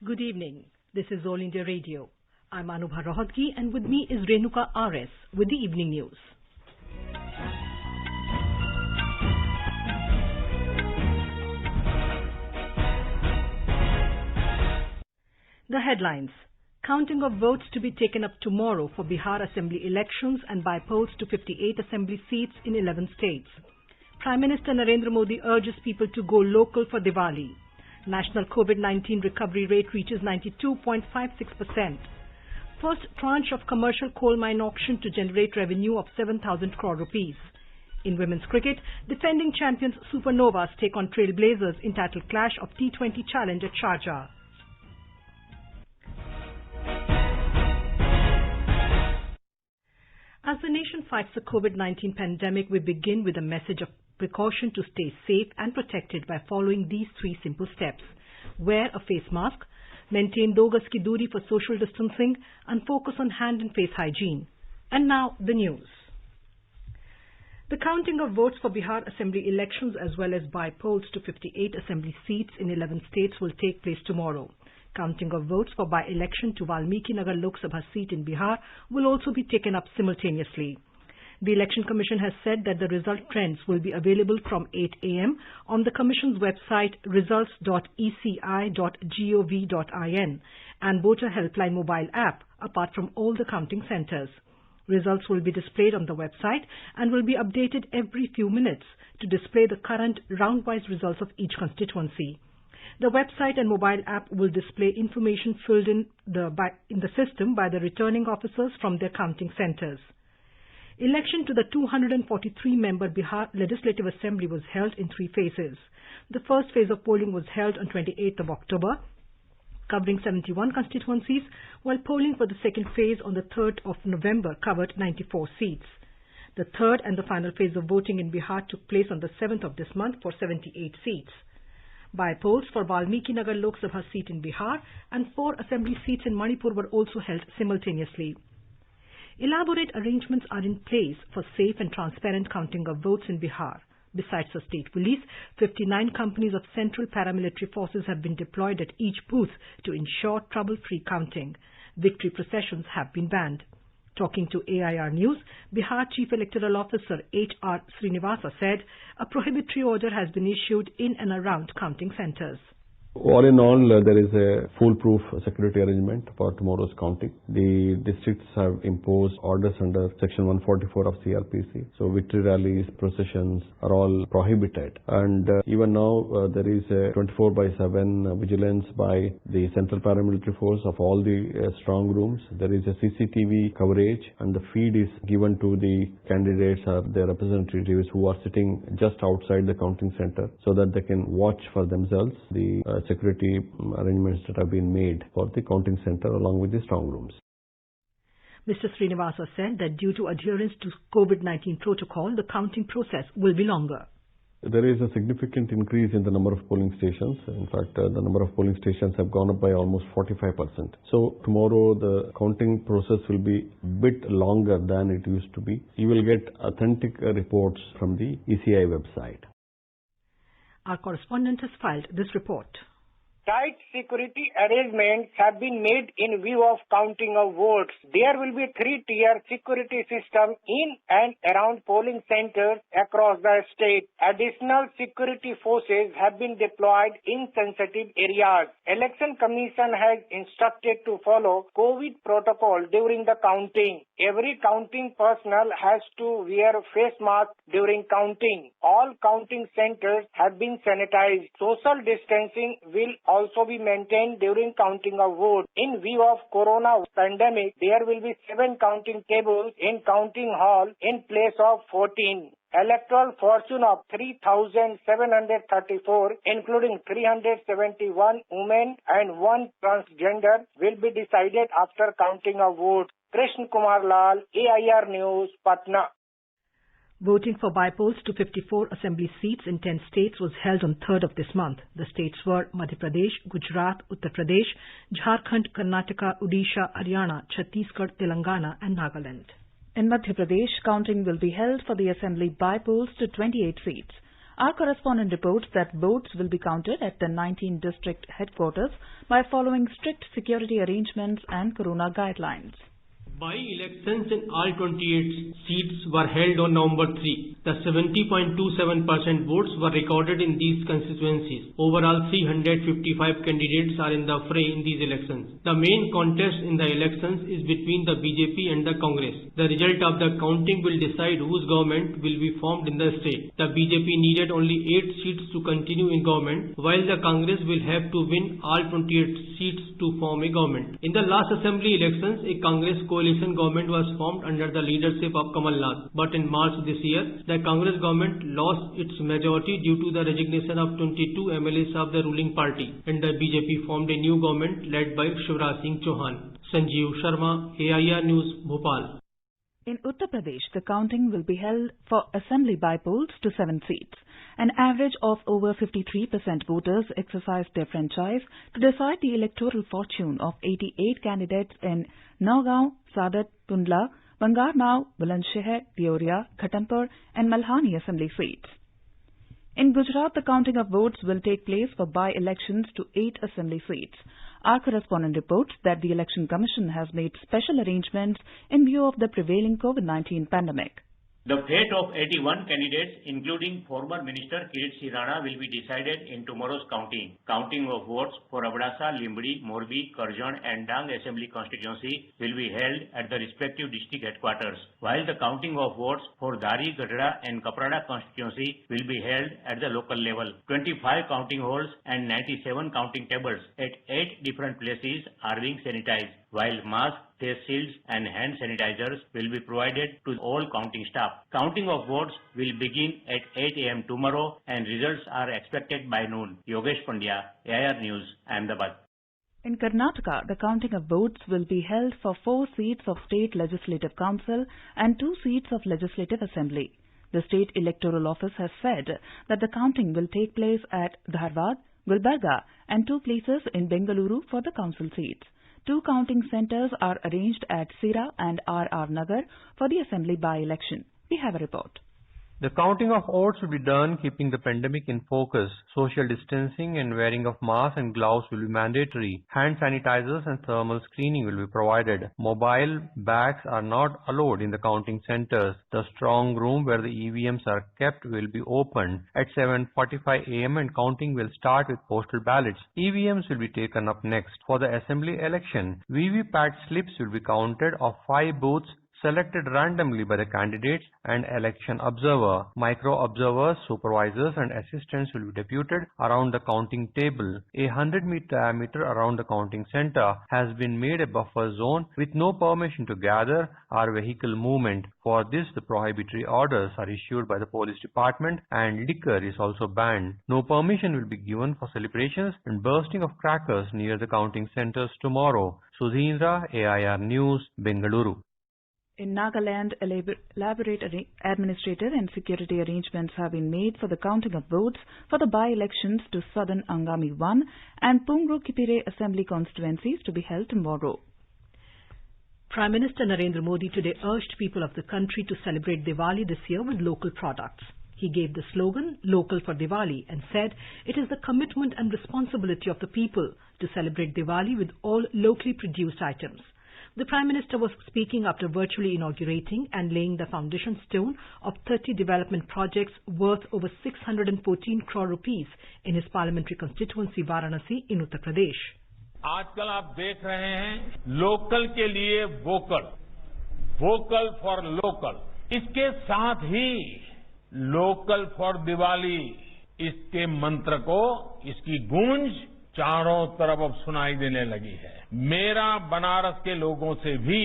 Good evening. This is All India Radio. I'm Anubha Rohatgi and with me is Renuka RS with the evening news. The headlines. Counting of votes to be taken up tomorrow for Bihar Assembly elections and by polls to 58 Assembly seats in 11 states. Prime Minister Narendra Modi urges people to go local for Diwali. National COVID-19 recovery rate reaches 92.56%. First tranche of commercial coal mine auction to generate revenue of 7,000 crore rupees. In women's cricket, defending champions Supernovas take on Trailblazers in title clash of T20 Challenge at Sharjah. As the nation fights the COVID-19 pandemic, we begin with a message of precaution to stay safe and protected by following these three simple steps. Wear a face mask, maintain 2 gaz ki doori for social distancing, and focus on hand and face hygiene. And now the news. The counting of votes for Bihar Assembly elections as well as by polls to 58 Assembly seats in 11 states will take place tomorrow. Counting of votes for by-election to Valmiki Nagar Lok Sabha seat in Bihar will also be taken up simultaneously. The Election Commission has said that the result trends will be available from 8 a.m. on the Commission's website results.eci.gov.in and Voter Helpline mobile app, apart from all the counting centres. Results will be displayed on the website and will be updated every few minutes to display the current round-wise results of each constituency. The website and mobile app will display information filled in the system by the returning officers from their counting centres. Election to the 243-member Bihar Legislative Assembly was held in 3 phases. The first phase of polling was held on 28th of October, covering 71 constituencies, while polling for the second phase on the 3rd of November covered 94 seats. The third and the final phase of voting in Bihar took place on the 7th of this month for 78 seats. By polls for Valmiki Nagar Lok Sabha seat in Bihar and 4 assembly seats in Manipur were also held simultaneously. Elaborate arrangements are in place for safe and transparent counting of votes in Bihar. Besides the state police, 59 companies of Central Paramilitary Forces have been deployed at each booth to ensure trouble-free counting. Victory processions have been banned. Talking to AIR News, Bihar Chief Electoral Officer H.R. Srinivasa said a prohibitory order has been issued in and around counting centres. All in all, there is a foolproof security arrangement for tomorrow's counting. The districts have imposed orders under Section 144 of CRPC. So victory rallies, processions are all prohibited. And even now, there is a 24/7 vigilance by the Central Paramilitary Force of all the strong rooms. There is a CCTV coverage and the feed is given to the candidates or their representatives who are sitting just outside the counting center so that they can watch for themselves the security arrangements that have been made for the counting center along with the strong rooms. Mr. Srinivasa said that due to adherence to COVID-19 protocol, the counting process will be longer. There is a significant increase in the number of polling stations. In fact, the number of polling stations have gone up by almost 45%. So tomorrow the counting process will be a bit longer than it used to be. You will get authentic reports from the ECI website. Our correspondent has filed this report. Tight security arrangements have been made in view of counting of votes. There will be 3-tier security system in and around polling centers across the state. Additional security forces have been deployed in sensitive areas. Election Commission has instructed to follow COVID protocol during the counting. Every counting personnel has to wear face mask during counting. All counting centers have been sanitized. Social distancing will also be maintained during counting of votes. In view of corona pandemic, there will be 7 counting tables in counting hall in place of 14. Electoral fortune of 3,734, including 371 women and 1 transgender, will be decided after counting of votes. Krishna Kumar Lal, AIR News, Patna. Voting for by-polls to 54 assembly seats in 10 states was held on 3rd of this month. The states were Madhya Pradesh, Gujarat, Uttar Pradesh, Jharkhand, Karnataka, Odisha, Haryana, Chhattisgarh, Telangana and Nagaland. In Madhya Pradesh, counting will be held for the assembly by-polls to 28 seats. Our correspondent reports that votes will be counted at the 19 district headquarters by following strict security arrangements and corona guidelines. By-elections in all 28 seats were held on November 3. The 70.27% votes were recorded in these constituencies. Overall, 355 candidates are in the fray in these elections. The main contest in the elections is between the BJP and the Congress. The result of the counting will decide whose government will be formed in the state. The BJP needed only 8 seats to continue in government, while the Congress will have to win all 28 seats to form a government. In the last assembly elections, a Congress coalition government was formed under the leadership of Kamal Nath. But in March this year, the Congress government lost its majority due to the resignation of 22 MLAs of the ruling party, and the BJP formed a new government led by Shivraj Singh Chauhan. Sanjeev Sharma, AIR News, Bhopal. In Uttar Pradesh, the counting will be held for assembly by polls to 7 seats. An average of over 53% voters exercised their franchise to decide the electoral fortune of 88 candidates in Nagaon, Sadat, Tundla, Bangarmao, Bulandshahr, Deoria, Khatampur and Malhani assembly seats. In Gujarat, the counting of votes will take place for by-elections to 8 assembly seats. Our correspondent reports that the Election Commission has made special arrangements in view of the prevailing COVID-19 pandemic. The fate of 81 candidates, including former Minister Kirit Sirana, will be decided in tomorrow's counting. Counting of votes for Abdasa, Limbadi, Morbi, Karjan and Dang Assembly constituency will be held at the respective district headquarters, while the counting of votes for Dari, Gadra and Kaprada constituency will be held at the local level. 25 counting halls and 97 counting tables at 8 different places are being sanitized, while masks, face shields and hand sanitizers will be provided to all counting staff. Counting of votes will begin at 8 a.m. tomorrow and results are expected by noon. Yogesh Pandya, AIR News, Ahmedabad. In Karnataka, the counting of votes will be held for 4 seats of State Legislative Council and 2 seats of Legislative Assembly. The State Electoral Office has said that the counting will take place at Dharwad, Gulbarga and 2 places in Bengaluru for the council seats. 2 counting centres are arranged at Sira and RR Nagar for the assembly by-election. We have a report. The counting of votes will be done keeping the pandemic in focus. Social distancing and wearing of masks and gloves will be mandatory. Hand sanitizers and thermal screening will be provided. Mobile bags are not allowed in the counting centers. The strong room where the EVMs are kept will be opened at 7:45 a.m. and counting will start with postal ballots. EVMs will be taken up next. For the assembly election, VVPAT slips will be counted of 5 booths selected randomly by the candidates and election observer. Micro-observers, supervisors and assistants will be deputed around the counting table. A 100-meter diameter around the counting center has been made a buffer zone with no permission to gather or vehicle movement. For this, the prohibitory orders are issued by the police department and liquor is also banned. No permission will be given for celebrations and bursting of crackers near the counting centers tomorrow. Sudhindra, AIR News, Bengaluru. In Nagaland, elaborate administrative and security arrangements have been made for the counting of votes for the by-elections to Southern Angami 1 and Pungro Kipire Assembly constituencies to be held tomorrow. Prime Minister Narendra Modi today urged people of the country to celebrate Diwali this year with local products. He gave the slogan, Local for Diwali, and said it is the commitment and responsibility of the people to celebrate Diwali with all locally produced items. The Prime Minister was speaking after virtually inaugurating and laying the foundation stone of 30 development projects worth over 614 crore rupees in his parliamentary constituency Varanasi in Uttar Pradesh. आजकल आप देख रहे हैं local के लिए vocal, vocal for local, इसके साथ ही local for Diwali, इसके मंत्र को, इसकी गूंज चारों तरफ अब सुनाई देने लगी है। मेरा बनारस के लोगों से भी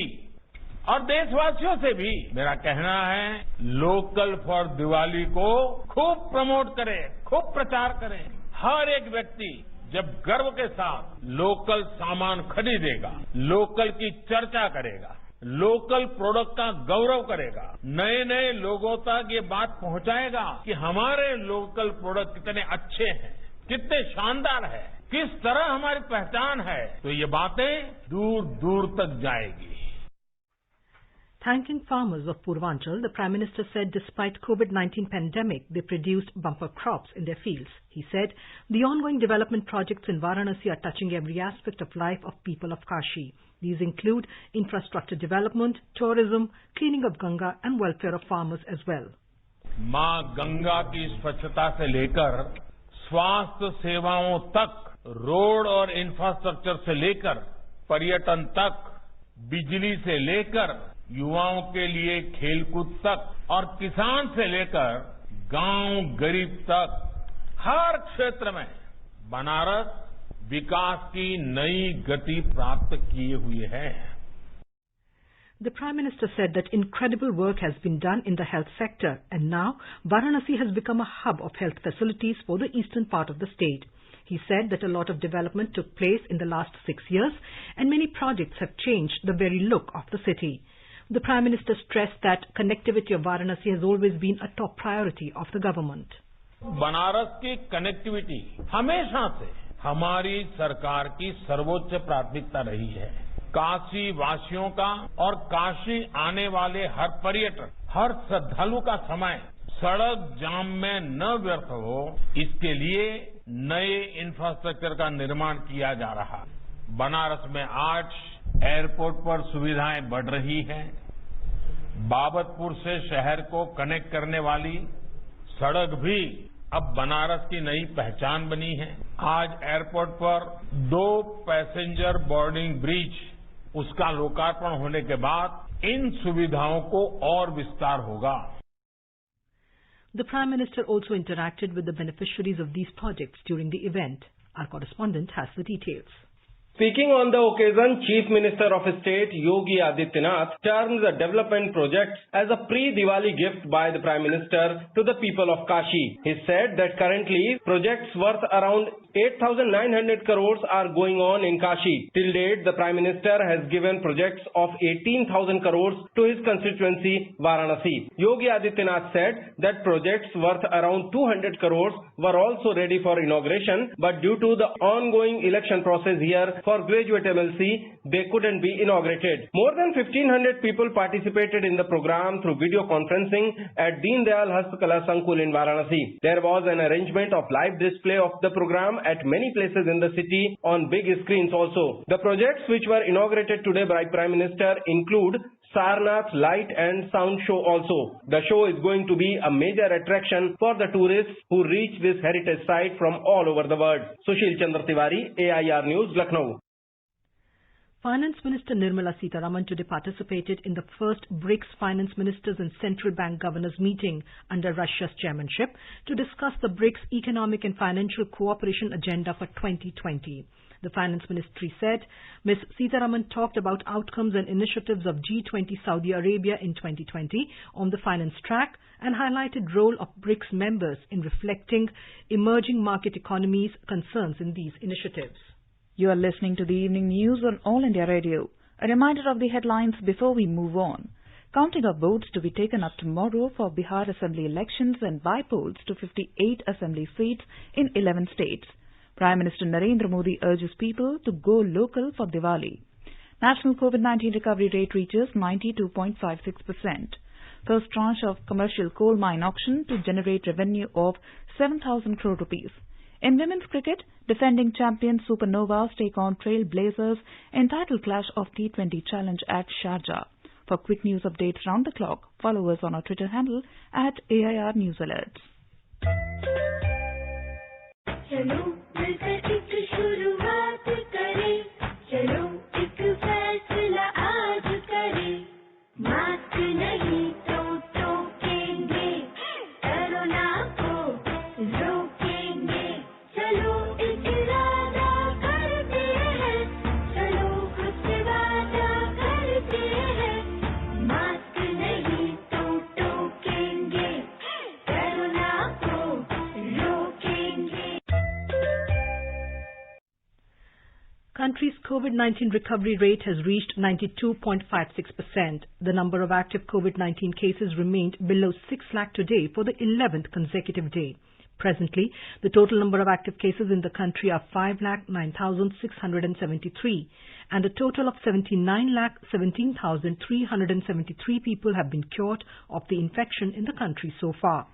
और देशवासियों से भी मेरा कहना है, लोकल फॉर दिवाली को खूब प्रमोट करें, खूब प्रचार करें। हर एक व्यक्ति जब गर्व के साथ लोकल सामान खरीदेगा, लोकल की चर्चा करेगा, लोकल प्रोडक्ट का गौरव करेगा, नए नए लोगों तक ये बात पहुंचाएगा कि हमारे लोकल प्रोडक्ट कितने अच्छे हैं, कितने शानदार है, किस तरह हमारी पहचान है, तो ये बातें दूर दूर तक जाएगी। Thanking farmers of Purvanchal, the Prime Minister said despite COVID-19 pandemic, they produced bumper crops in their fields. He said the ongoing development projects in Varanasi are touching every aspect of life of people of Kashi. These include infrastructure development, tourism, cleaning of Ganga and welfare of farmers as well. मां गंगा की स्वच्छता से लेकर स्वास्थ्य सेवाओं तक, road और infrastructure से लेकर पर्यटन तक, बिजली से लेकर युवाओं के लिए खेलकूद तक और किसान से लेकर गांव गरीब तक हर क्षेत्र में बनारस विकास की नई गति प्राप्त किए हुए है. The Prime Minister said that incredible work has been done in the health sector and now Varanasi has become a hub of health facilities for the eastern part of the state. He said that a lot of development took place in the last 6 years and many projects have changed the very look of the city. The Prime Minister stressed that connectivity of Varanasi has always been a top priority of the government. Banaras की connectivity हमेशा से हमारी सरकार की सर्वोच्च प्राथमिकता रही है. काशी वासियों का और काशी आने वाले हर पर्यटक, हर श्रद्धालु का समय सड़क जाम में न व्यर्थ हो, इसके लिए नए इंफ्रास्ट्रक्चर का निर्माण किया जा रहा. बनारस में आज एयरपोर्ट पर सुविधाएं बढ़ रही हैं. बाबतपुर से शहर को कनेक्ट करने वाली सड़क भी अब बनारस की नई पहचान बनी है. आज एयरपोर्ट पर 2 पैसेंजर बोर्डिंग ब्रिज, उसका लोकार्पण होने के बाद इन सुविधाओं को और विस्तार होगा. The Prime Minister also interacted with the beneficiaries of these projects during the event. Our correspondent has the details. Speaking on the occasion, Chief Minister of State Yogi Adityanath termed the development projects as a pre-Diwali gift by the Prime Minister to the people of Kashi. He said that currently projects worth around 8,900 crores are going on in Kashi. Till date, the Prime Minister has given projects of 18,000 crores to his constituency Varanasi. Yogi Adityanath said that projects worth around 200 crores were also ready for inauguration, but due to the ongoing election process here for graduate MLC, they couldn't be inaugurated. More than 1,500 people participated in the program through video conferencing at Deen Dayal Hastakala Sankul in Varanasi. There was an arrangement of live display of the program at many places in the city on big screens also. The projects which were inaugurated today by Prime Minister include Sarnath Light and Sound Show also. The show is going to be a major attraction for the tourists who reach this heritage site from all over the world. Sushil Chandra Tiwari, AIR News, Lucknow. Finance Minister Nirmala Sitharaman today participated in the first BRICS Finance Ministers and Central Bank Governors meeting under Russia's chairmanship to discuss the BRICS Economic and Financial Cooperation Agenda for 2020. The Finance Ministry said Ms. Sitharaman talked about outcomes and initiatives of G20 Saudi Arabia in 2020 on the finance track and highlighted role of BRICS members in reflecting emerging market economies' concerns in these initiatives. You are listening to the evening news on All India Radio. A reminder of the headlines before we move on. Counting of votes to be taken up tomorrow for Bihar Assembly elections and by-polls to 58 Assembly seats in 11 states. Prime Minister Narendra Modi urges people to go local for Diwali. National COVID-19 recovery rate reaches 92.56%. First tranche of commercial coal mine auction to generate revenue of 7,000 crore rupees. In women's cricket, defending champion Supernovas take on Trailblazers in title clash of T20 Challenge at Sharjah. For quick news updates round the clock, follow us on our Twitter handle at AIR News Alerts. चलो मिलकर एक शुरुआत करें, चलो एक फैसला आज करें, मास्क नहीं तो टोकेंगे, कोरोना को रोकेंगे, चलो एक इरादा करते हैं, चलो खुद से वादा करते हैं, मास्क नहीं तो टोकेंगे, कोरोना को रोकेंगे. Country's COVID-19 recovery rate has reached 92.56%. The number of active COVID-19 cases remained below 6 lakh today for the 11th consecutive day. Presently, the total number of active cases in the country are 5,09,673 and a total of 79,17,373 people have been cured of the infection in the country so far.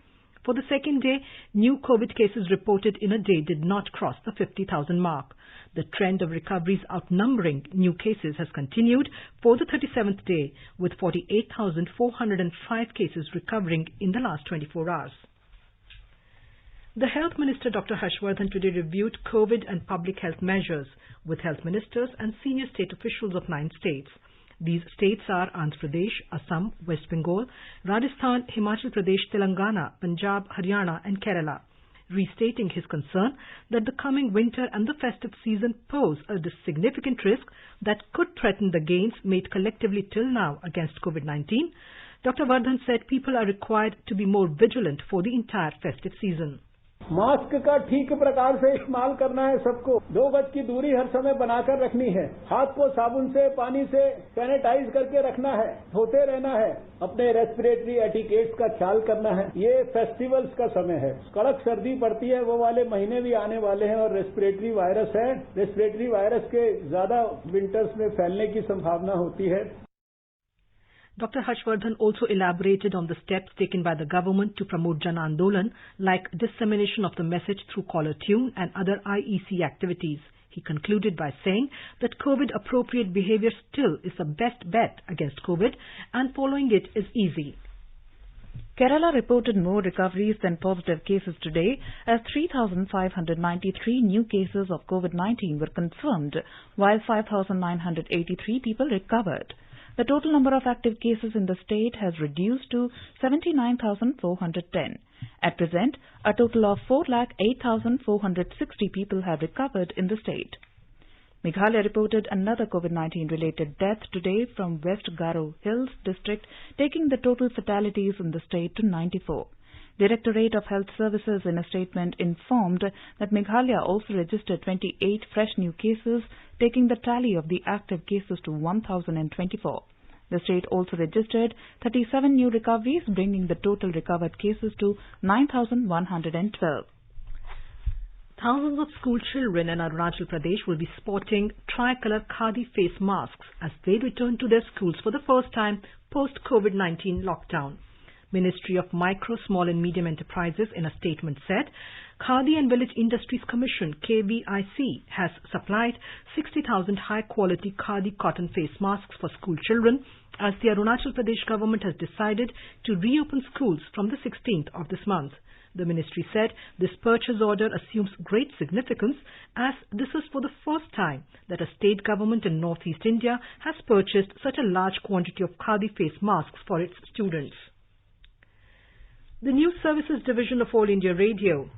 For the second day, new COVID cases reported in a day did not cross the 50,000 mark. The trend of recoveries outnumbering new cases has continued for the 37th day, with 48,405 cases recovering in the last 24 hours. The Health Minister Dr. Harshvardhan today reviewed COVID and public health measures with health ministers and senior state officials of 9 states. These states are Andhra Pradesh, Assam, West Bengal, Rajasthan, Himachal Pradesh, Telangana, Punjab, Haryana and Kerala, restating his concern that the coming winter and the festive season pose a significant risk that could threaten the gains made collectively till now against COVID-19. Dr. Vardhan said people are required to be more vigilant for the entire festive season. Mask का ठीक प्रकार से इस्तेमाल करना है सबको 2 गज की दूरी हर समय बनाकर रखनी है हाथ को साबुन से पानी से सैनिटाइज करके रखना है धोते रहना है अपने रेस्पिरेटरी एटिकेट्स का ख्याल करना है ये फेस्टिवल्स का समय है कड़क सर्दी पड़ती है वो वाले महीने भी आने वाले हैं और रेस्पिरेटरी वायरस है रेस्पिरेटरी वायरस के ज्यादा विंटर्स में फैलने की संभावना होती है Dr. Harshvardhan also elaborated on the steps taken by the government to promote Jan Andolan, like dissemination of the message through caller tune and other IEC activities. He concluded by saying that COVID-appropriate behavior still is the best bet against COVID and following it is easy. Kerala reported more recoveries than positive cases today as 3,593 new cases of COVID-19 were confirmed, while 5,983 people recovered. The total number of active cases in the state has reduced to 79,410. At present, a total of 4,08,460 people have recovered in the state. Meghalaya reported another COVID-19 related death today from West Garrow Hills district, taking the total fatalities in the state to 94. Directorate of Health Services in a statement informed that Meghalaya also registered 28 fresh new cases, taking the tally of the active cases to 1,024. The state also registered 37 new recoveries, bringing the total recovered cases to 9,112. Thousands of school children in Arunachal Pradesh will be sporting tricolor khadi face masks as they return to their schools for the first time post-COVID-19 lockdown. Ministry of Micro, Small and Medium Enterprises in a statement said, Khadi and Village Industries Commission KVIC has supplied 60,000 high-quality khadi cotton face masks for school children as the Arunachal Pradesh government has decided to reopen schools from the 16th of this month. The ministry said this purchase order assumes great significance as this is for the first time that a state government in Northeast India has purchased such a large quantity of khadi face masks for its students. The News Services Division of All India Radio,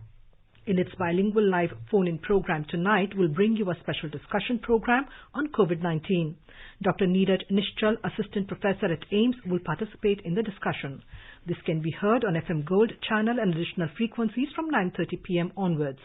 in its bilingual live phone-in program tonight, will bring you a special discussion program on COVID-19. Dr. Neeraj Nishchal, Assistant Professor at AIIMS, will participate in the discussion. This can be heard on FM Gold channel and additional frequencies from 9:30 p.m. onwards.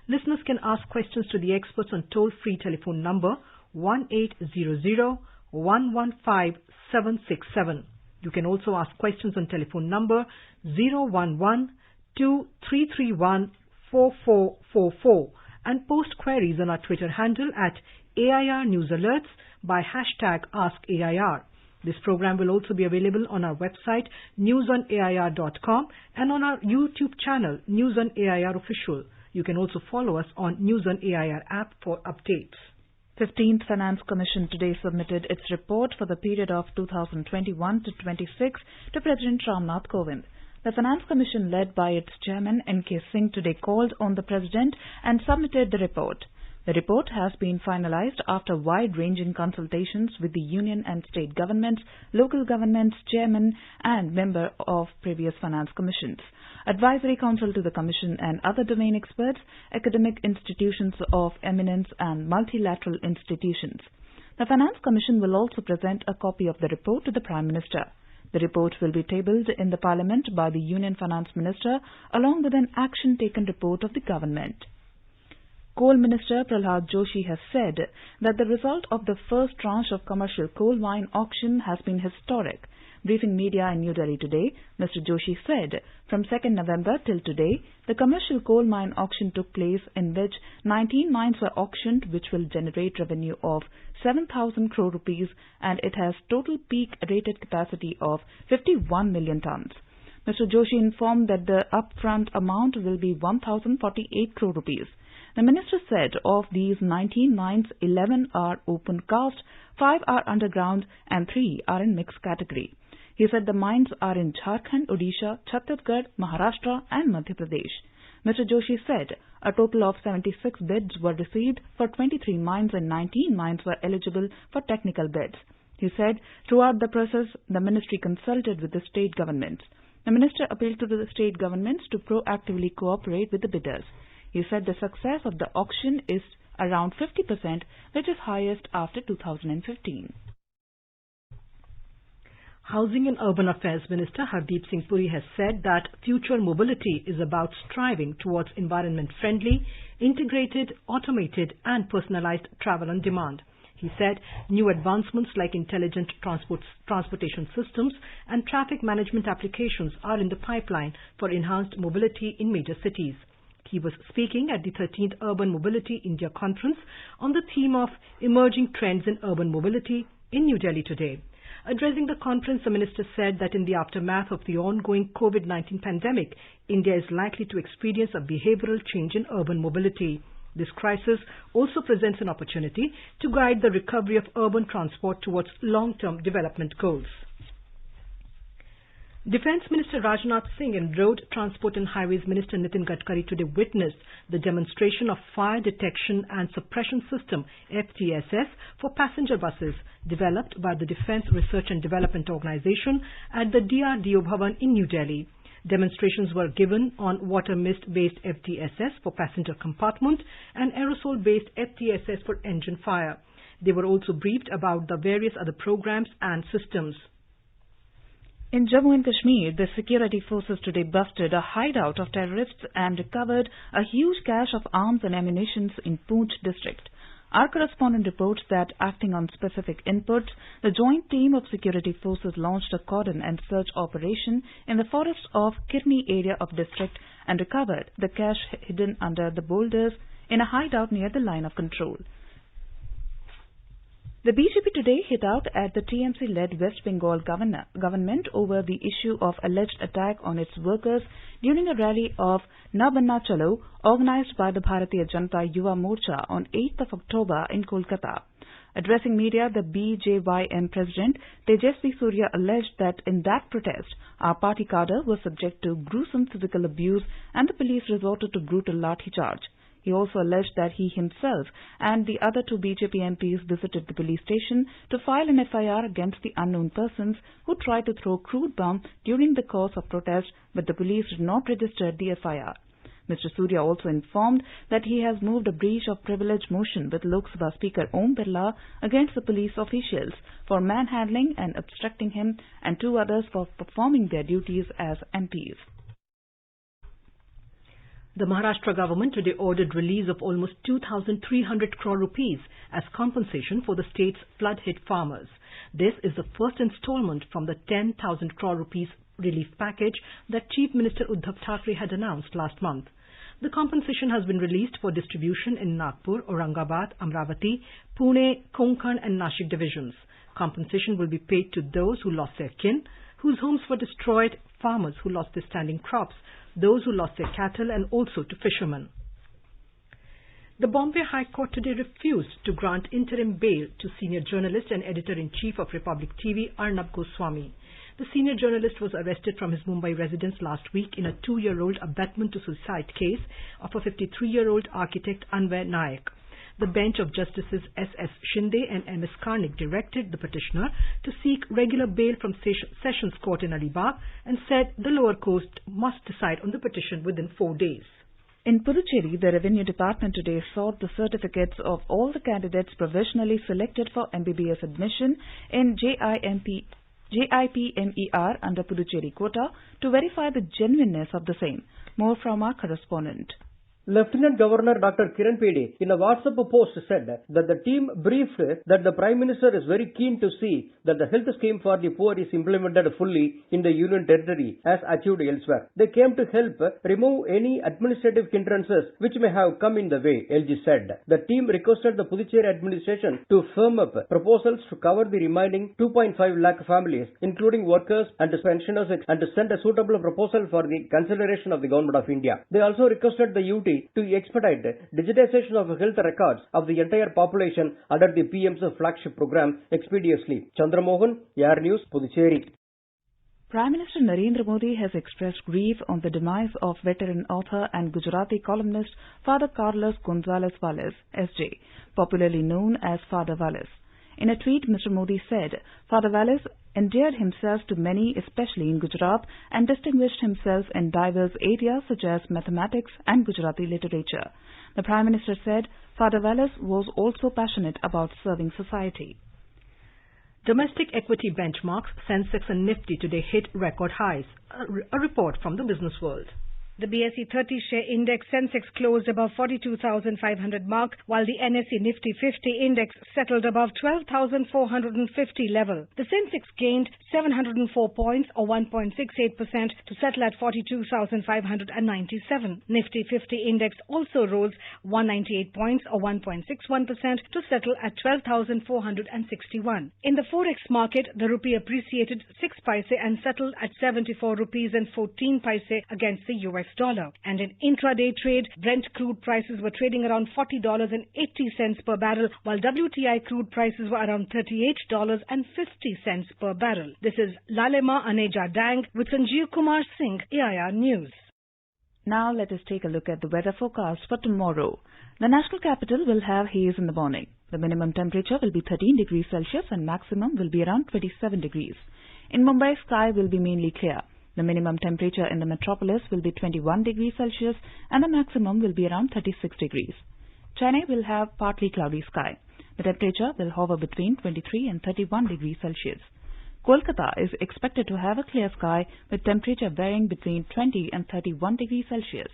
Listeners can ask questions to the experts on toll-free telephone number 1800-115-767. You can also ask questions on telephone number 011-2331-4444 and post queries on our Twitter handle at AIR News Alerts by hashtag AskAIR. This program will also be available on our website newsonair.com and on our YouTube channel News on AIR Official. You can also follow us on News on AIR app for updates. 15th Finance Commission today submitted its report for the period of 2021 to 26 to President Ramnath Kovind. The Finance Commission, led by its chairman N.K. Singh, today called on the President and submitted the report. The report has been finalized after wide-ranging consultations with the union and state governments, local governments, chairman and member of previous finance commissions, advisory council to the commission and other domain experts, academic institutions of eminence and multilateral institutions. The Finance Commission will also present a copy of the report to the Prime Minister. The report will be tabled in the Parliament by the Union Finance Minister along with an action taken report of the government. Coal Minister Prahlad Joshi has said that the result of the first tranche of commercial coal mine auction has been historic. Briefing media in New Delhi today, Mr. Joshi said from 2nd November till today, the commercial coal mine auction took place in which 19 mines were auctioned, which will generate revenue of 7,000 crore rupees, and it has total peak rated capacity of 51 million tons. Mr. Joshi informed that the upfront amount will be 1,048 crore rupees. The minister said of these 19 mines, 11 are open cast, 5 are underground and 3 are in mixed category. He said the mines are in Jharkhand, Odisha, Chhattisgarh, Maharashtra and Madhya Pradesh. Mr. Joshi said a total of 76 bids were received for 23 mines and 19 mines were eligible for technical bids. He said throughout the process, the ministry consulted with the state governments. The minister appealed to the state governments to proactively cooperate with the bidders. He said the success of the auction is around 50%, which is highest after 2015. Housing and Urban Affairs Minister Hardeep Singh Puri has said that future mobility is about striving towards environment-friendly, integrated, automated and personalized travel on demand. He said new advancements like intelligent transportation systems and traffic management applications are in the pipeline for enhanced mobility in major cities. He was speaking at the 13th Urban Mobility India Conference on the theme of Emerging Trends in Urban Mobility in New Delhi today. Addressing the conference, the minister said that in the aftermath of the ongoing COVID-19 pandemic, India is likely to experience a behavioral change in urban mobility. This crisis also presents an opportunity to guide the recovery of urban transport towards long-term development goals. Defence Minister Rajnath Singh and Road Transport and Highways Minister Nitin Gadkari today witnessed the demonstration of Fire Detection and Suppression System (FTSS) for passenger buses developed by the Defence Research and Development Organisation at the DRDO Bhavan in New Delhi. Demonstrations were given on water mist-based FTSS for passenger compartment and aerosol-based FTSS for engine fire. They were also briefed about the various other programs and systems. In Jammu and Kashmir, the security forces today busted a hideout of terrorists and recovered a huge cache of arms and ammunition in Poonch district. Our correspondent reports that, acting on specific inputs, the joint team of security forces launched a cordon and search operation in the forests of Kirni area of district and recovered the cache hidden under the boulders in a hideout near the line of control. The BJP today hit out at the TMC-led West Bengal government over the issue of alleged attack on its workers during a rally of Na Banna Chalo organized by the Bharatiya Janata Yuva Morcha on 8th of October in Kolkata. Addressing media, the BJYM president Tejasvi Surya alleged that in that protest, our party cadre was subject to gruesome physical abuse and the police resorted to brutal lathi charge. He also alleged that he himself and the other 2 BJP MPs visited the police station to file an FIR against the unknown persons who tried to throw crude bomb during the course of protest, but the police did not register the FIR. Mr. Surya also informed that he has moved a breach of privilege motion with Lok Sabha Speaker Om Birla against the police officials for manhandling and obstructing him and 2 others for performing their duties as MPs. The Maharashtra government today ordered release of almost 2,300 crore rupees as compensation for the state's flood-hit farmers. This is the first installment from the 10,000 crore rupees relief package that Chief Minister Uddhav Thackeray had announced last month. The compensation has been released for distribution in Nagpur, Aurangabad, Amravati, Pune, Konkan and Nashik divisions. Compensation will be paid to those who lost their kin, whose homes were destroyed, farmers who lost their standing crops, those who lost their cattle and also to fishermen. The Bombay High Court today refused to grant interim bail to senior journalist and editor-in-chief of Republic TV Arnab Goswami. The senior journalist was arrested from his Mumbai residence last week in a 2-year-old abetment to suicide case of a 53-year-old architect Anvay Nayak. The bench of Justices S.S. Shinde and M.S. Karnik directed the petitioner to seek regular bail from Sessions Court in Alibag and said the lower court must decide on the petition within 4 days. In Puducherry, the Revenue Department today sought the certificates of all the candidates provisionally selected for MBBS admission in JIPMER under Puducherry quota to verify the genuineness of the same. More from our correspondent. Lieutenant Governor Dr. Kiran Pedi in a WhatsApp post said that the team briefed that the Prime Minister is very keen to see that the health scheme for the poor is implemented fully in the Union Territory as achieved elsewhere. They came to help remove any administrative hindrances which may have come in the way, LG said. The team requested the Puducherry administration to firm up proposals to cover the remaining 2.5 lakh families, including workers and pensioners, and to send a suitable proposal for the consideration of the Government of India. They also requested the UT to expedite digitization of health records of the entire population under the PM's flagship program expeditiously. Chandramohan, Air News, Puducherry. Prime Minister Narendra Modi has expressed grief on the demise of veteran author and Gujarati columnist Father Carlos Gonzalez Valles, SJ, popularly known as Father Valles. In a tweet, Mr. Modi said, Father Valles endeared himself to many, especially in Gujarat, and distinguished himself in diverse areas such as mathematics and Gujarati literature. The Prime Minister said Father Valles was also passionate about serving society. Domestic equity benchmarks, Sensex and Nifty today hit record highs. A report from the business world. The BSE 30 share index Sensex closed above 42,500 mark, while the NSE Nifty 50 index settled above 12,450 level. The Sensex gained 704 points or 1.68% to settle at 42,597. Nifty 50 index also rose 198 points or 1.61% to settle at 12,461. In the forex market, the rupee appreciated 6 paise and settled at 74 rupees and 14 paise against the US dollar. And in intraday trade, Brent crude prices were trading around $40.80 per barrel, while WTI crude prices were around $38.50 per barrel. This is Lalema Aneja Dang with Sanjeev Kumar Singh, AIR News. Now let us take a look at the weather forecast for tomorrow. The national capital will have haze in the morning. The minimum temperature will be 13 degrees Celsius and maximum will be around 27 degrees. In Mumbai, sky will be mainly clear. The minimum temperature in the metropolis will be 21 degrees Celsius and the maximum will be around 36 degrees. Chennai will have partly cloudy sky. The temperature will hover between 23 and 31 degrees Celsius. Kolkata is expected to have a clear sky with temperature varying between 20 and 31 degrees Celsius.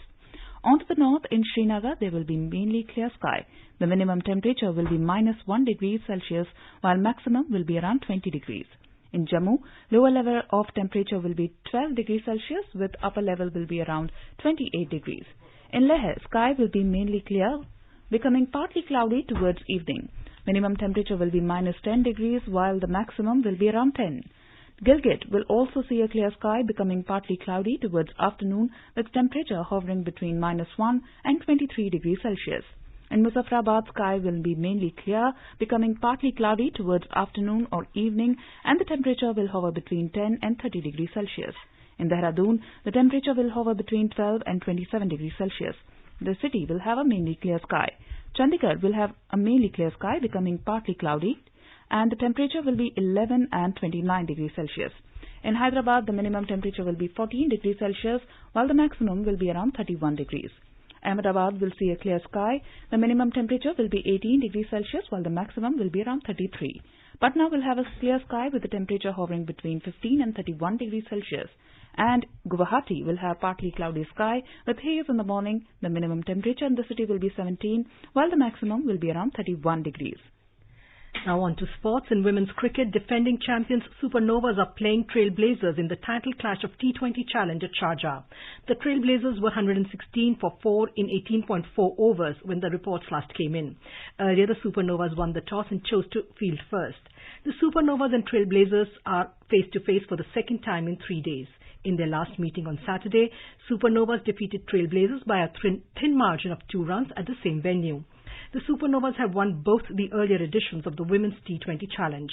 On to the north, in Srinagar, there will be mainly clear sky. The minimum temperature will be -1 degree Celsius while maximum will be around 20 degrees. In Jammu, lower level of temperature will be 12 degrees Celsius with upper level will be around 28 degrees. In Leh, sky will be mainly clear, becoming partly cloudy towards evening. Minimum temperature will be -10 degrees while the maximum will be around 10. Gilgit will also see a clear sky becoming partly cloudy towards afternoon with temperature hovering between -1 and 23 degrees Celsius. In Muzaffarabad, sky will be mainly clear, becoming partly cloudy towards afternoon or evening, and the temperature will hover between 10 and 30 degrees Celsius. In Dehradun, the temperature will hover between 12 and 27 degrees Celsius. The city will have a mainly clear sky. Chandigarh will have a mainly clear sky, becoming partly cloudy, and the temperature will be 11 and 29 degrees Celsius. In Hyderabad, the minimum temperature will be 14 degrees Celsius, while the maximum will be around 31 degrees. Ahmedabad will see a clear sky. The minimum temperature will be 18 degrees Celsius while the maximum will be around 33. Patna will have a clear sky with the temperature hovering between 15 and 31 degrees Celsius. And Guwahati will have partly cloudy sky with haze in the morning. The minimum temperature in the city will be 17 while the maximum will be around 31 degrees. Now on to sports. In women's cricket, defending champions Supernovas are playing Trailblazers in the title clash of T20 Challenge at Sharjah. The Trailblazers were 116 for 4 in 18.4 overs when the reports last came in. Earlier, the Supernovas won the toss and chose to field first. The Supernovas and Trailblazers are face-to-face for the second time in 3 days. In their last meeting on Saturday, Supernovas defeated Trailblazers by a thin margin of 2 runs at the same venue. The Supernovas have won both the earlier editions of the Women's T20 Challenge.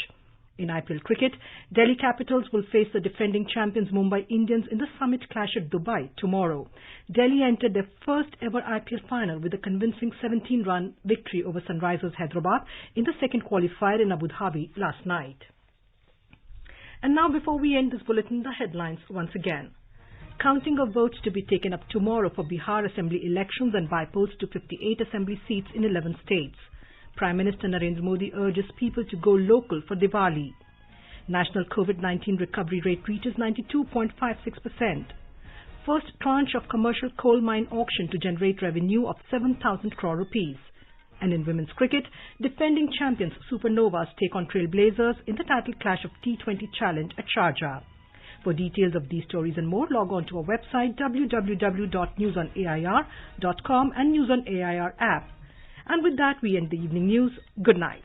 In IPL cricket, Delhi Capitals will face the defending champions Mumbai Indians in the Summit Clash at Dubai tomorrow. Delhi entered their first ever IPL final with a convincing 17-run victory over Sunrisers Hyderabad in the second qualifier in Abu Dhabi last night. And now, before we end this bulletin, the headlines once again. Counting of votes to be taken up tomorrow for Bihar Assembly elections and by polls to 58 Assembly seats in 11 states. Prime Minister Narendra Modi urges people to go local for Diwali. National COVID-19 recovery rate reaches 92.56%. first tranche of commercial coal mine auction to generate revenue of 7,000 crore rupees. And in women's cricket, defending champions Supernovas take on Trailblazers in the title clash of T20 Challenge at Sharjah. For details of these stories and more, log on to our website www.newsonair.com and News on AIR app. And with that, we end the evening news. Good night.